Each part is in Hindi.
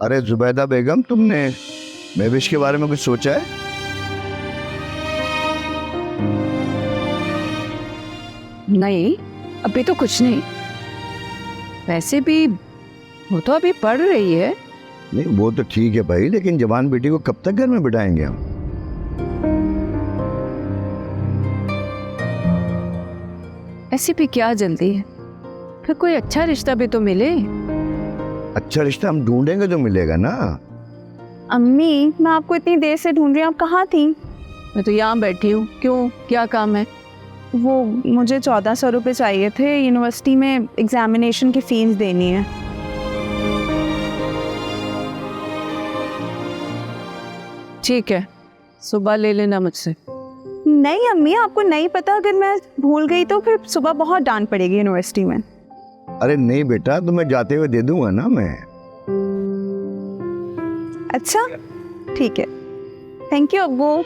अरे जुबैदा बेगम, तुमने महविश के बारे में कुछ सोचा है? नहीं, अभी तो कुछ नहीं। वैसे भी वो तो अभी पढ़ रही है। नहीं, वो तो ठीक है भाई, लेकिन जवान बेटी को कब तक घर में बिठाएंगे हम? ऐसी भी क्या जल्दी है, फिर कोई अच्छा रिश्ता भी तो मिले। अच्छा रिश्ता हम ढूंढेंगे तो मिलेगा ना। अम्मी, मैं आपको इतनी देर से ढूंढ रही हूँ, आप कहाँ थी? मैं तो यहाँ बैठी हूँ। क्यों, क्या काम है? वो मुझे 1400 रुपये चाहिए थे, यूनिवर्सिटी में एग्जामिनेशन की फीस देनी है। ठीक है, सुबह ले लेना मुझसे। नहीं अम्मी, आपको नहीं पता, अगर मैं भूल गई तो फिर सुबह बहुत डांट पड़ेगी यूनिवर्सिटी में। अरे नहीं बेटा, तुम्हें जाते हुए दे दूंगा ना मैं। अच्छा ठीक है, थैंक यू अब्बू।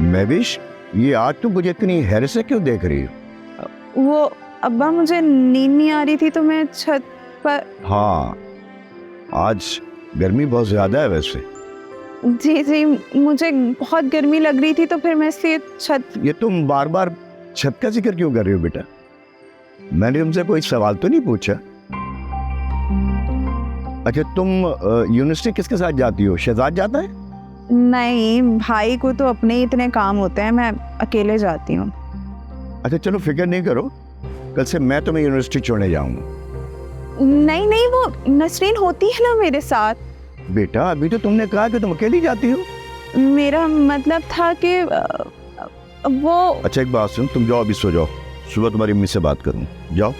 महविश, ये आज तुम मुझे इतनी हैरत से क्यों देख रही हो? वो अब्बा, मुझे नींद नहीं आ रही थी तो मैं छत पर। हाँ, आज गर्मी बहुत ज्यादा है वैसे। जी जी, मुझे बहुत गर्मी लग रही थी तो फिर मैं इसलिए छत। ये तुम बार बार छत का जिक्र क्यों कर रही हो बेटा? मैंने तुमसे कोई सवाल तो नहीं पूछा। अच्छा, तुम यूनिवर्सिटी किसके साथ जाती हो? शहजाद जाता है? नहीं, भाई को तो अपने ही इतने काम होते हैं, मैं अकेले जाती हूँ। अच्छा चलो, फिक्र नहीं करो, कल से मैं तुम्हें यूनिवर्सिटी छोड़ने जाऊंगा। नहीं नहीं, वो नसरीन होती है ना मेरे साथ। बेटा, अभी तो तुमने कहा कि तुम अकेली जाती हो। मेरा मतलब था कि वो। अच्छा एक बात सुन, तुम जाओ, अभी सो जाओ, सुबह तुम्हारी अम्मी से बात करूँ। जाओ।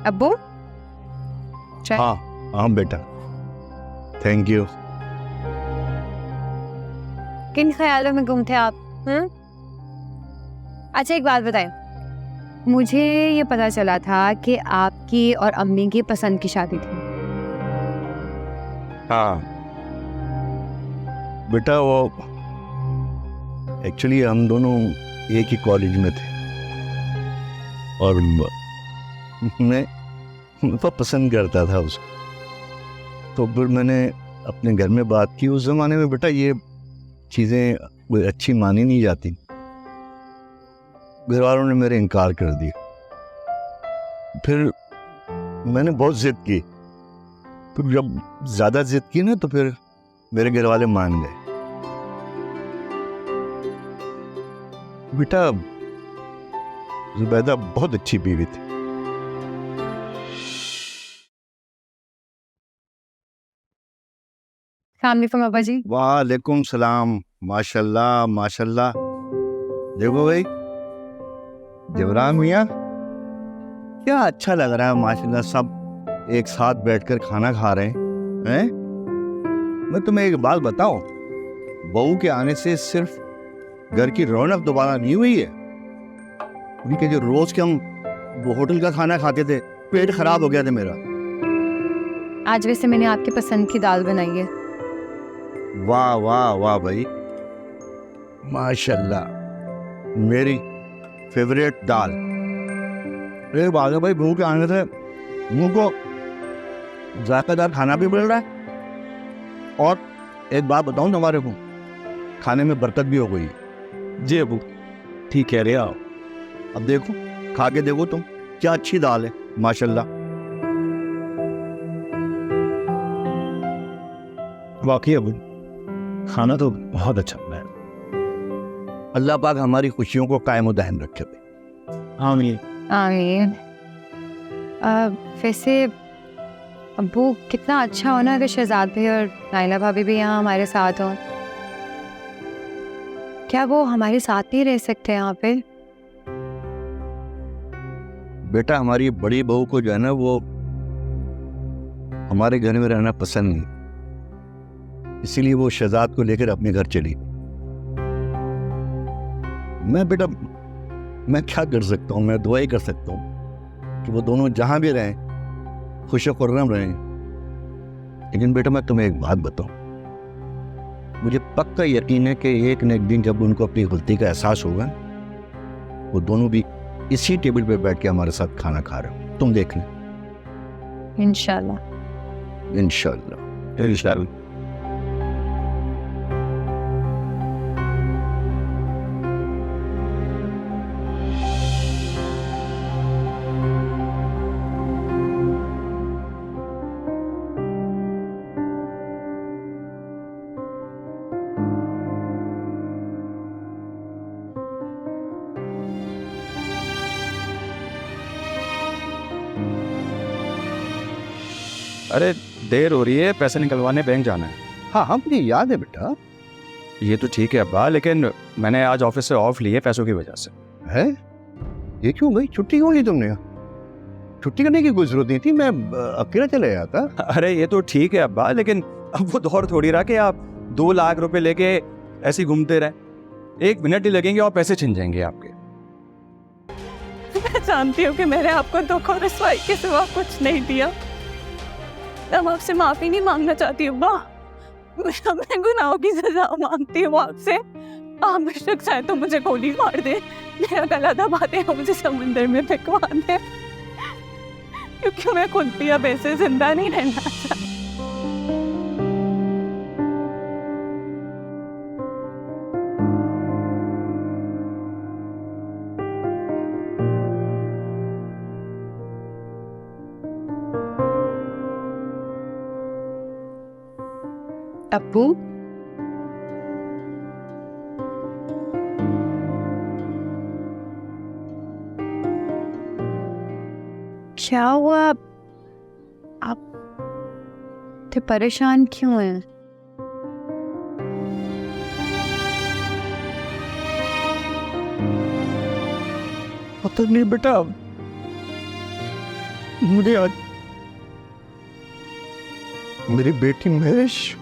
अब्बू चाय। हाँ हाँ बेटा, थैंक यू। किन ख्यालों में गुम थे आप? अच्छा एक बात बताएं, मुझे ये पता चला था कि आपकी और अम्मी की पसंद की शादी थी। हाँ बेटा, वो एक्चुअली हम दोनों एक ही कॉलेज में थे और मैं तो पसंद करता था उसको। तो फिर मैंने अपने घर में बात की। उस ज़माने में बेटा ये चीज़ें अच्छी मानी नहीं जाती। घर वालों ने मेरे इनकार कर दिया। फिर मैंने बहुत ज़िद की। फिर जब ज़्यादा ज़िद की ना, तो फिर मेरे घर वाले मान गए। बेटा, जुबैदा बहुत अच्छी बीवी थी। सलाम अब्बा जी। वालेकुम सलाम। माशाल्लाह माशाल्लाह। देखो भाई, जबरान मियाँ, क्या अच्छा लग रहा है माशाल्लाह। सब एक साथ बैठकर खाना खा रहे हैं। मैं तुम्हें एक बात बताऊं, बहू के आने से सिर्फ घर की रौनक दोबारा नहीं हुई है, उनके जो रोज के हम वो होटल का खाना खाते थे, पेट खराब हो गया था मेरा। आज वैसे मैंने आपकी पसंद की दाल बनाई है। वाह वाह वाह भाई, माशाल्लाह, मेरी फेवरेट दाल। एक बात है भाई, बहू के आने से मुंह को जायकेदार खाना भी मिल रहा है, और एक बात बताऊं तुम्हारे को, खाने में बरकत भी हो गई। जी अबू, ठीक कह रहे आओ। अब देखो, खा के देखो तुम, क्या अच्छी दाल है माशाल्लाह। वाकई अबू, खाना तो बहुत अच्छा बना है। अल्लाह पाक हमारी खुशियों को कायम दायम रखे भाई। आमीन। आमीन। वैसे अब्बू कितना अच्छा हो ना अगर शहजाद भाई और नाइला भाभी भी यहाँ हमारे साथ हों। क्या वो हमारे साथ नहीं रह सकते यहाँ पे? बेटा हमारी बड़ी बहू को जो है ना वो हमारे घर में रहना पसंद नहीं, इसीलिए वो शहजाद को लेकर अपने घर चली। बेटा मैं क्या कर सकता हूँ, मैं दुआ ही कर सकता हूँ कि वो दोनों जहां भी रहें खुश खुर्रम रहें। लेकिन बेटा मैं तुम्हें एक बात बताऊं, मुझे पक्का यकीन है कि एक न एक दिन जब उनको अपनी गलती का एहसास होगा वो दोनों भी इसी टेबल पे बैठ के हमारे साथ खाना खा रहे हो। तुम देख लें। इंशाल्लाह। इंशाल्लाह। इंशाल्लाह। अरे देर हो रही है, पैसे निकलवाने बैंक जाना है। हाँ मुझे याद है बेटा। ये तो ठीक है अब्बा, लेकिन मैंने आज ऑफिस से ऑफ ली है पैसों की वजह से। है ये क्यों भाई, छुट्टी क्यों ली तुमने? छुट्टी करने की कोई जरूरत नहीं थी, मैं अकेला चला गया था। अरे ये तो ठीक है अब्बा, लेकिन अब वो दौर थोड़ी रहा कि आप 2 लाख रुपए लेके ऐसे ही घूमते रहे। 1 मिनट ही लगेंगे और पैसे छिन जाएंगे आपके। मैं जानती हूँ कि मैंने आपको दुख और रसवाई के सिवा कुछ नहीं दिया। मैं आपसे माफी नहीं मांगना चाहती अब्बा, मैं अपने गुनाहों की सजा मांगती हूँ आपसे। आप बेशक चाहे तो मुझे गोली मार दे, मेरा गला दबा दे, मुझे समंदर में फेंकवा दे, क्योंकि मैं खुद भी अब ऐसे जिंदा नहीं रहना चाहती। अब्बू क्या हुआ? आप तो परेशान क्यों हैं? पता नहीं बेटा, मुझे आज मेरी बेटी महेश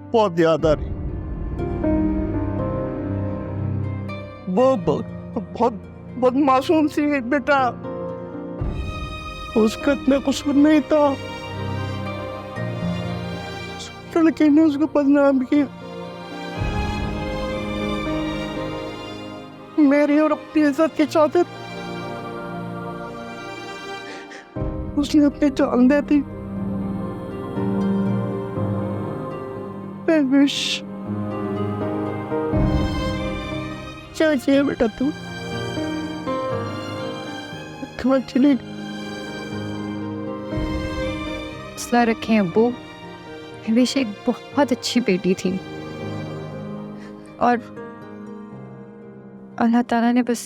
बहुत याद आ रही। वो बहुत मासूम सी है बेटा, उसका इतना कसूर नहीं था, लड़के ने उसको बदनाम किया। मेरी और अपनी इज्जत की चादर उसने अपनी जान दे दी। क्या चाहिए बेटा तू? कहाँ चली? हौसला रखें अब्बू, हमेशा एक बहुत अच्छी बेटी थी और अल्लाह ताला ने बस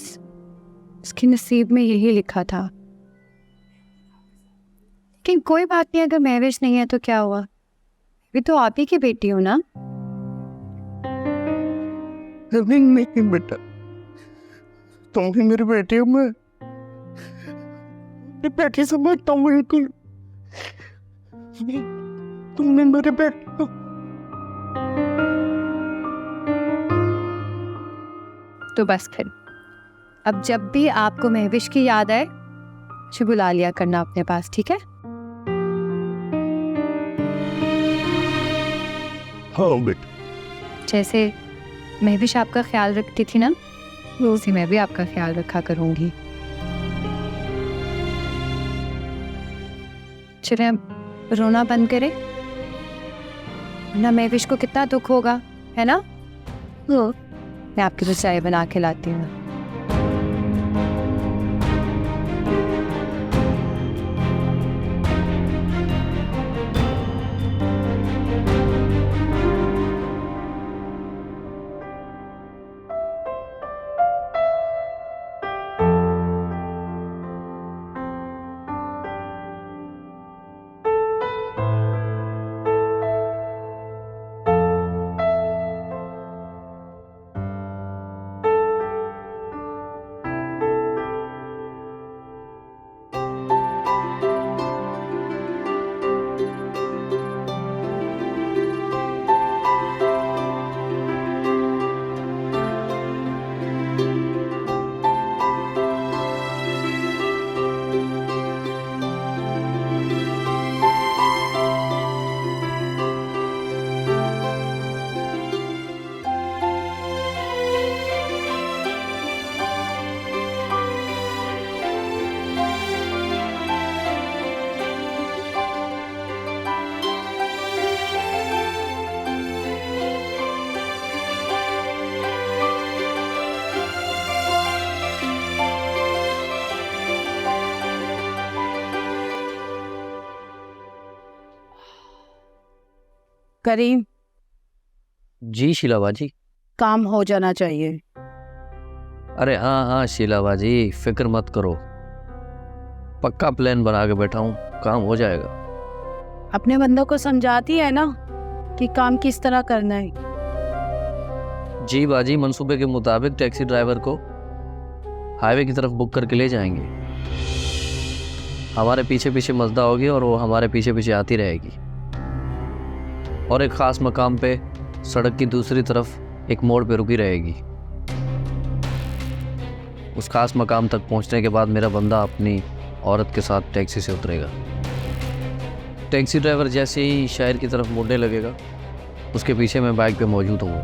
उसके नसीब में यही लिखा था। लेकिन कोई बात नहीं, अगर महविश नहीं है तो क्या हुआ, भी तो आप ही की बेटी हो ना। नहीं बेटा, तुम भी मेरी बेटी हो, मैं बेटी समझता हूँ बिल्कुल। तुम भी मेरे बेटे हो। तो बस फिर अब जब भी आपको महविश की याद आए मुझे बुला लिया करना अपने पास, ठीक है? हाँ बेटा। जैसे महविश आपका ख्याल रखती थी ना, उसी मैं भी आपका ख्याल रखा करूंगी। चले अब रोना बंद करें, वरना महविश को कितना दुख होगा, है ना? मैं आपके लिए चाय बना के लाती हूँ। करीम, जी शीला जी। काम हो जाना चाहिए। अरे हाँ हाँ शीला जी, फिक्र मत करो, पक्का प्लान बना के बैठा हूँ, काम हो जाएगा। अपने बंदों को समझाती है ना कि काम किस तरह करना है। जी बाजी, मंसूबे के मुताबिक टैक्सी ड्राइवर को हाईवे की तरफ बुक करके ले जाएंगे। हमारे पीछे पीछे मजदा होगी और वो हमारे पीछे पीछे आती रहेगी, और एक ख़ास मकाम पे सड़क की दूसरी तरफ एक मोड़ पे रुकी रहेगी। उस खास मकाम तक पहुंचने के बाद मेरा बंदा अपनी औरत के साथ टैक्सी से उतरेगा। टैक्सी ड्राइवर जैसे ही शहर की तरफ मुड़ने लगेगा, उसके पीछे मैं बाइक पे मौजूद हूँ।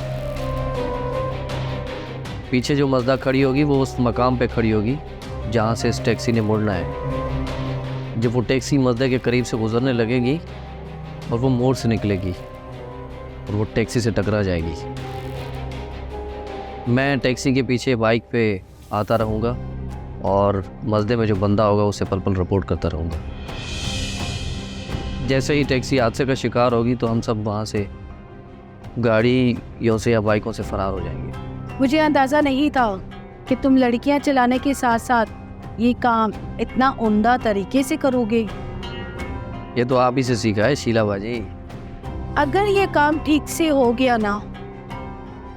पीछे जो मजदा खड़ी होगी वो उस मकाम पे खड़ी होगी जहाँ से इस टैक्सी ने मुड़ना है। जब वो टैक्सी मजदे के करीब से गुजरने लगेगी और वो मोड़ से निकलेगी और वो टैक्सी से टकरा जाएगी, मैं टैक्सी के पीछे बाइक पे आता रहूँगा और मजदे में जो बंदा होगा उसे पल पल रिपोर्ट करता रहूँगा। जैसे ही टैक्सी हादसे का शिकार होगी तो हम सब वहाँ से गाड़ियों से या बाइकों से फरार हो जाएंगे। मुझे अंदाजा नहीं था कि तुम लड़कियां चलाने के साथ साथ ये काम इतना उम्दा तरीके से करोगे। ये तो आप ही से सीखा है शीला बाजी। अगर ये काम ठीक से हो गया ना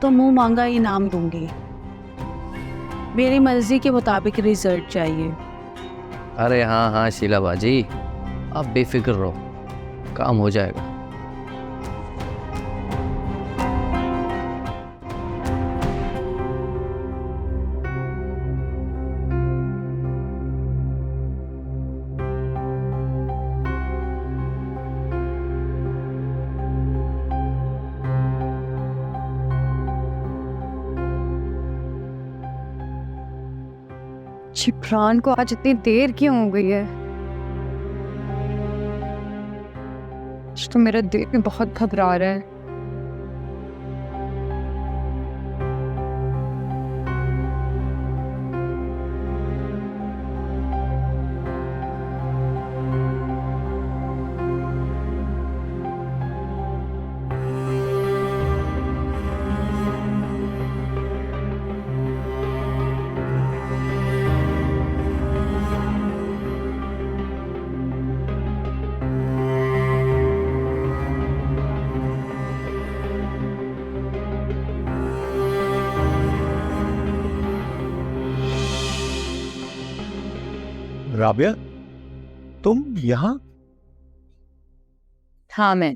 तो मुंह मांगा इनाम दूंगी। मेरी मर्जी के मुताबिक रिजल्ट चाहिए। अरे हाँ हाँ शीला बाजी, आप बेफिक्र रहो, काम हो जाएगा। जिब्रान को आज इतनी देर क्यों हो गई है? आज तो मेरा दिल भी बहुत घबरा रहा है। राबिया, तुम यहाँ? हाँ मैं।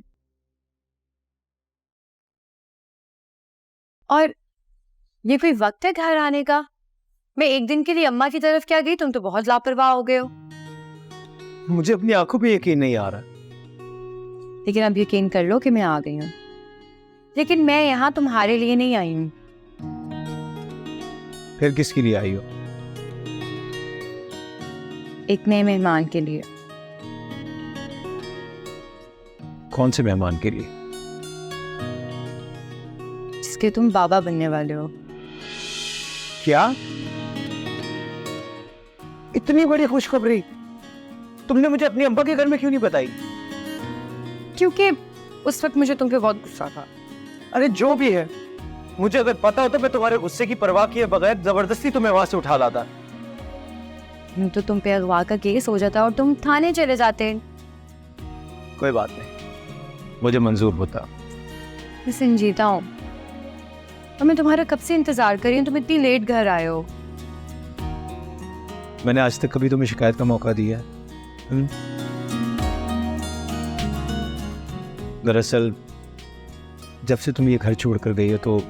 और ये कोई वक्त है घर आने का? मैं एक दिन के लिए अम्मा की तरफ क्या गई? तुम तो बहुत लापरवाह हो गए हो। मुझे अपनी आंखों पे यकीन नहीं आ रहा। लेकिन अब यकीन कर लो कि मैं आ गई हूँ। लेकिन मैं यहाँ तुम्हारे लिए नहीं आई हूँ। फिर किसके लिए आई हो? एक नए मेहमान के लिए। कौन से मेहमान के लिए? जिसके तुम बाबा बनने वाले हो। क्या? इतनी बड़ी खुशखबरी तुमने मुझे अपनी अम्मा के घर में क्यों नहीं बताई? क्योंकि उस वक्त मुझे तुम पे बहुत गुस्सा था। अरे जो भी है, मुझे अगर पता होता मैं तुम्हारे गुस्से की परवाह किए बगैर जबरदस्ती तुम्हें वहां से उठा लाता। तो तुम पे अगवा का केस हो जाता और तुम थाने चले जाते। कोई बात नहीं, मुझे मंजूर होता। मैं संजीदा हूँ और मैं तुम्हारा कब से इंतजार कर रही हूँ। तुम इतनी लेट घर आए हो। मैंने आज तक कभी तुम्हें शिकायत का मौका दिया है? दरअसल जब से तुम ये घर छोड़कर गई हो तो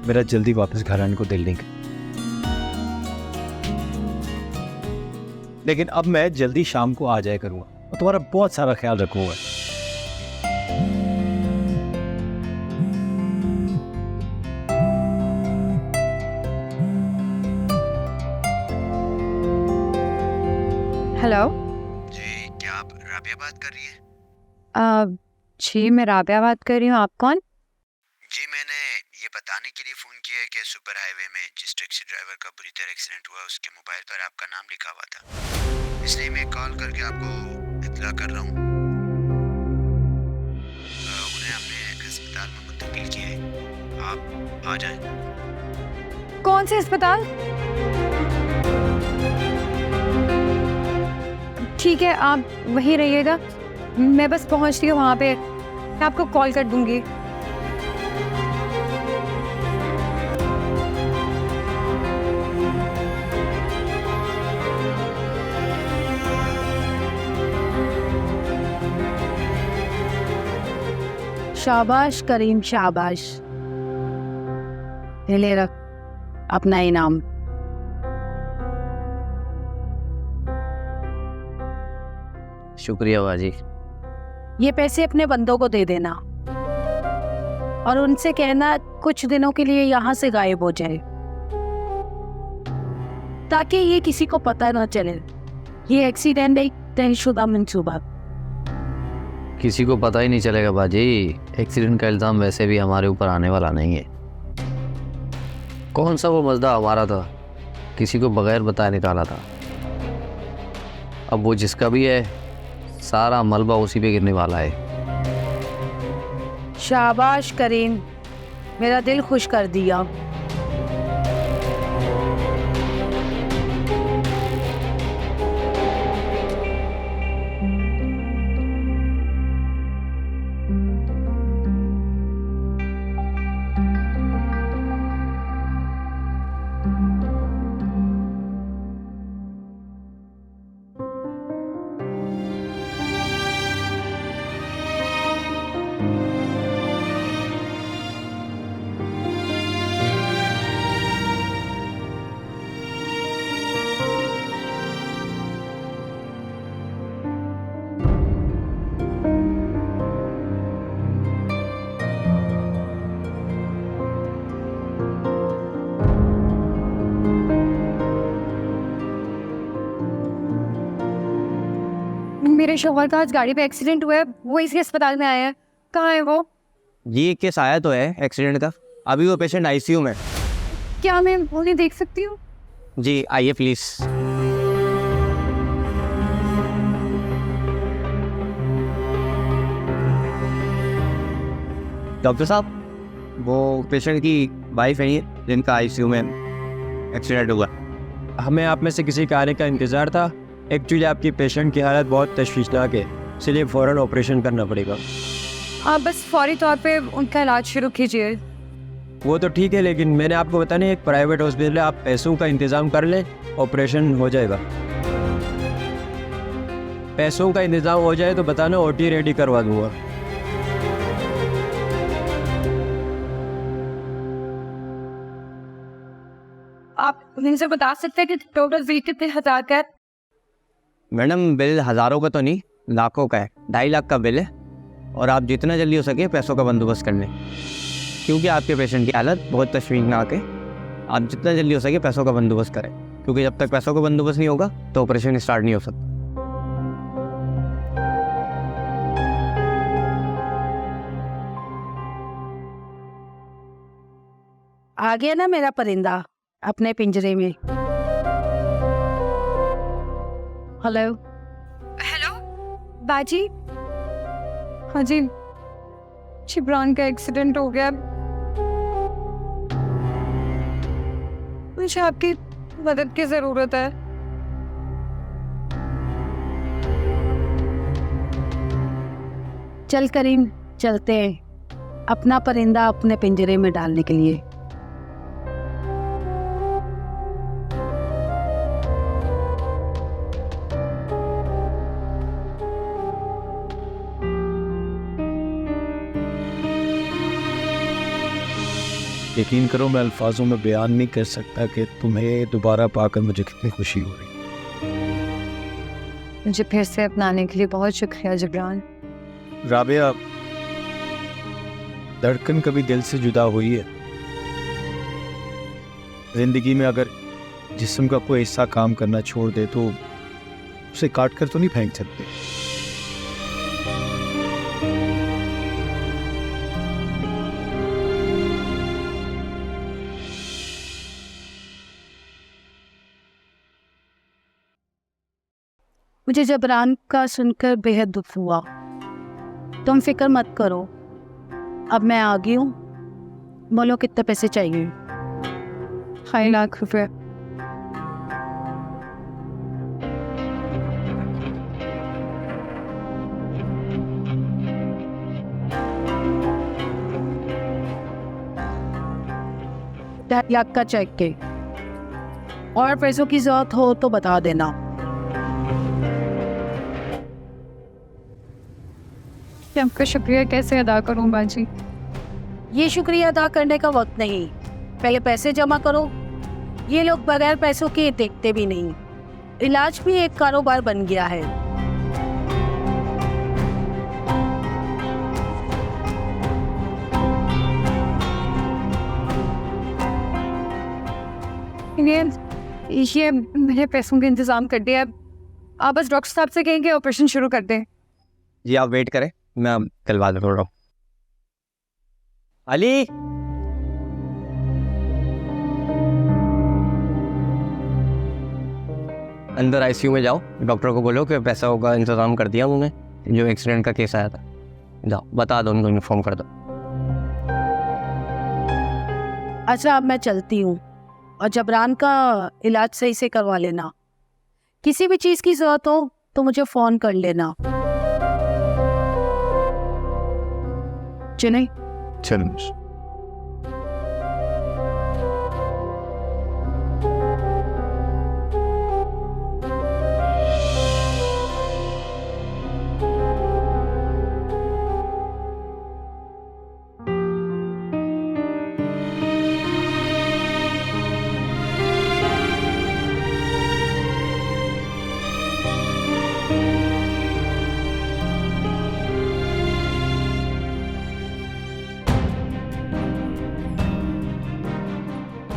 मेरा जल्दी वापस घर आने को दिल नहीं करता। लेकिन अब मैं जल्दी शाम को आ जाया करूंगा और तुम्हारा बहुत सारा ख्याल रखूंगा। हेलो जी, क्या आप राबिया बात कर रही हैं? जी मैं राबिया बात कर रही हूँ। आप कौन? जी, मैंने ये बताने के लिए फ़ोन किया है कि सुपर हाईवे में जिस टैक्सी ड्राइवर का बुरी तरह एक्सीडेंट हुआ उसके मोबाइल पर आपका नाम लिखा हुआ था, इसलिए मैं कॉल करके आपको इत्तला कर रहा हूँ। उन्हें डील किया है, आप आ जाएं। कौन से अस्पताल? ठीक है, आप वहीं रहिएगा, मैं बस पहुंचती हूँ वहाँ पे, मैं आपको कॉल कर दूंगी। शाबाश करीम, शाबाश। ये ले रख अपना इनाम। शुक्रिया बाजी। ये पैसे अपने बंदों को दे देना और उनसे कहना कुछ दिनों के लिए यहाँ से गायब हो जाए, ताकि ये किसी को पता ना चले ये एक्सीडेंट एक तयशुदा मंसूबा। किसी को पता ही नहीं चलेगा बाजी। एक्सीडेंट का इल्ज़ाम वैसे भी हमारे ऊपर आने वाला नहीं है। कौन सा वो मजदा हमारा था, किसी को बगैर बताए निकाला था। अब वो जिसका भी है, सारा मलबा उसी पे गिरने वाला है। शाबाश करीम, मेरा दिल खुश कर दिया। मेरे शौहर का आज गाड़ी पे एक्सीडेंट हुआ है, वो इसी अस्पताल में आया है। कहाँ है वो? ये केस आया तो है एक्सीडेंट का, अभी वो पेशेंट आईसीयू में। क्या मैं उन्हें देख सकती हूँ? जी आइए प्लीज़। डॉक्टर साहब, वो पेशेंट की वाइफ है ये, जिनका आईसीयू में एक्सीडेंट हुआ। हमें आप में से किसी के आने का इंतज़ार था। एक्चुअली आपकी पेशेंट की हालत बहुत तशवीशनाक है, इसलिए फ़ौरन ऑपरेशन करना पड़ेगा। आप बस फौरी तौर पे उनका इलाज शुरू कीजिए। वो तो ठीक है, लेकिन मैंने आपको बताया नहीं, एक प्राइवेट हॉस्पिटल है, आप पैसों का इंतज़ाम कर लें, ऑपरेशन हो जाएगा। पैसों का इंतज़ाम हो जाए तो बताना, ओटी रेडी करवा दूँगा। आप उनसे बता सकते हैं कि टोटल बिल कितने हजार का है? मैडम बिल हज़ारों का तो नहीं, लाखों का है। 2.5 लाख का बिल है, और आप जितना जल्दी हो सके पैसों का बंदोबस्त कर लें, क्योंकि आपके पेशेंट की हालत बहुत तशवीशनाक है। आप जितना जल्दी हो सके पैसों का बंदोबस्त करें, क्योंकि जब तक पैसों का बंदोबस्त नहीं होगा तो ऑपरेशन स्टार्ट नहीं हो सकता। आ गया ना मेरा परिंदा अपने पिंजरे में। हेलो हेलो बाजी। हाँ जी, शिब्रान का एक्सीडेंट हो गया। मुझे आपकी मदद की ज़रूरत है। चल करीम, चलते हैं अपना परिंदा अपने पिंजरे में डालने के लिए। यकीन करो, मैं अल्फाजों में बयान नहीं कर सकता कि तुम्हें दोबारा पाकर मुझे कितनी खुशी हो रही। मुझे फिर से अपनाने के लिए बहुत शुक्रिया जिब्रान। राबिया, धड़कन कभी दिल से जुदा हुई है? जिंदगी में अगर जिस्म का कोई हिस्सा काम करना छोड़ दे तो उसे काट कर तो नहीं फेंक सकते। मुझे जबरान का सुनकर बेहद दुख हुआ। तुम फिक्र मत करो, अब मैं आ गई हूँ बोलो कितने पैसे चाहिए? 2.5 लाख रुपए। ढाई लाख का चेक के। और पैसों की जरूरत हो तो बता देना। आपका शुक्रिया कैसे अदा करूं बाजी? ये शुक्रिया अदा करने का वक्त नहीं, पहले पैसे जमा करो। ये लोग बगैर पैसों के देखते भी नहीं। इलाज भी एक कारोबार बन गया है। ये मैंने पैसों का इंतजाम कर दिया। आप बस डॉक्टर साहब से कहेंगे ऑपरेशन शुरू कर दें। जी आप वेट करें, मैं अब कल बाद में बोल रहा हूँ। अली, अंदर आईसीयू में जाओ, डॉक्टर को बोलो कि पैसा होगा इंतजाम कर दिया उन्होंने, जो एक्सीडेंट का केस आया था। जाओ बता दो उनको, इन्फॉर्म कर दो। अच्छा अब मैं चलती हूँ, और जबरान का इलाज सही से करवा लेना। किसी भी चीज़ की जरूरत हो तो मुझे फ़ोन कर लेना। चलें? चलो।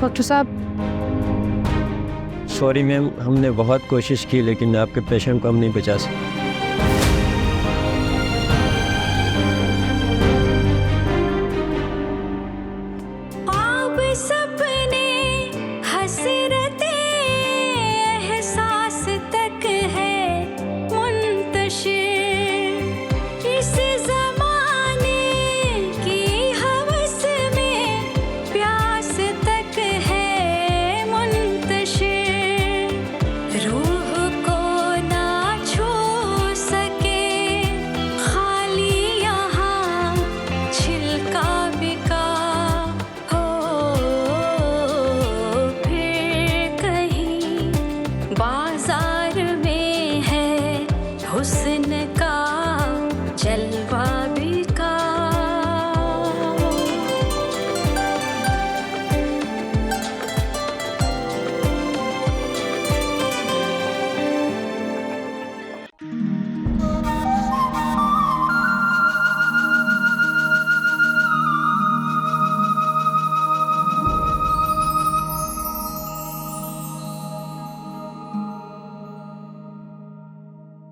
डॉक्टर साहब, सॉरी मैम, हमने बहुत कोशिश की लेकिन आपके पेशेंट को हम नहीं बचा सके।